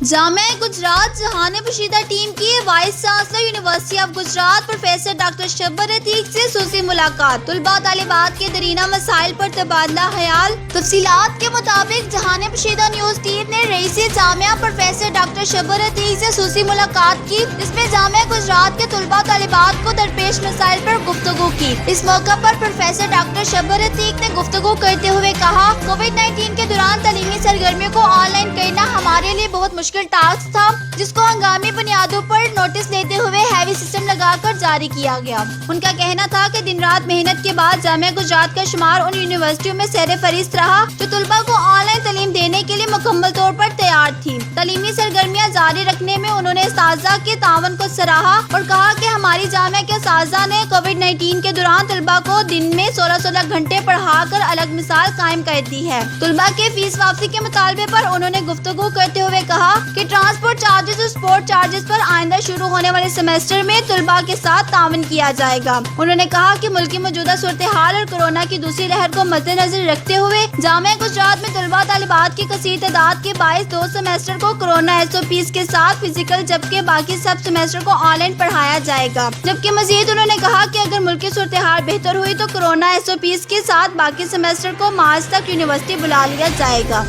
Jamia Gujarat जहाने पोशीदा team की vice chancellor university of Gujarat professor doctor Shabbar Atiq से sushi मुलाकात। तुलबा तालिबात के दरीना मसाइल पर तबादला ख्याल। तफसीलात के मुताबिक जहाने पोशीदा न्यूज टीम ने rice Jamia professor doctor Shabbar Atiq से सूसी मुलाकात की, जिसमें जामिया गुजरात के तुलबा तालिबात को दरपेश मसाइल पर गुफ्तगू की। इस मौका पर प्रोफेसर डॉक्टर शब्बर अतीक ने गुफ्तगू करते हुए कहा, कोविड-19 के दौरान तालीमी सरगर्मियों को ऑनलाइन करना हमारे लिए बहुत मुश्किल टास्क था, जिसको हंगामी बुनियादों पर नोटिस लेते हुए हैवी सिस्टम लगाकर जारी किया गया। उनका कहना था कि दिन रात मेहनत के बाद जामिया गुजरात का शुमार उन यूनिवर्सिटियों में सर फहरिस्त रहा जो तुलबा को ऑनलाइन तालीम देने के लिए मुकम्मल तौर पर तैयार थी। तालीमी सरगर्मियाँ जारी रखने में उन्होंने इस्ताज़ा के तावन को सराहा और कहा कि हमारी जामिया के इस्ताज़ा ने कोविड-19 के दौरान तुलबा को दिन में 16-16 घंटे पढ़ाकर अलग मिसाल कायम कर दी है। तुलबा के फीस वापसी के मुतालबे पर उन्होंने गुफ्तगू करते हुए कहा कि ट्रांसपोर्ट चार्जेस और स्पोर्ट चार्जेस पर आइंदा शुरू होने वाले सेमेस्टर में तुलबा के साथ तावन किया जाएगा। उन्होंने कहा कि मुल्क की मौजूदा सूरत हाल और कोरोना की दूसरी लहर को मद्देनजर रखते हुए जामिया गुजरात में तुलबा तालिबात की कसीर तादाद के बायस 2 सेमेस्टर को कोरोना SOPs के साथ फिजिकल जबकि बाकी सब सेमेस्टर को ऑनलाइन पढ़ाया जाएगा। जबकि मजीद उन्होंने कहा कि अगर मुल्क की सूरत हाल बेहतर हुई तो कोरोना SOPs के साथ बाकी सेमेस्टर को मार्च तक यूनिवर्सिटी बुला लिया जाएगा।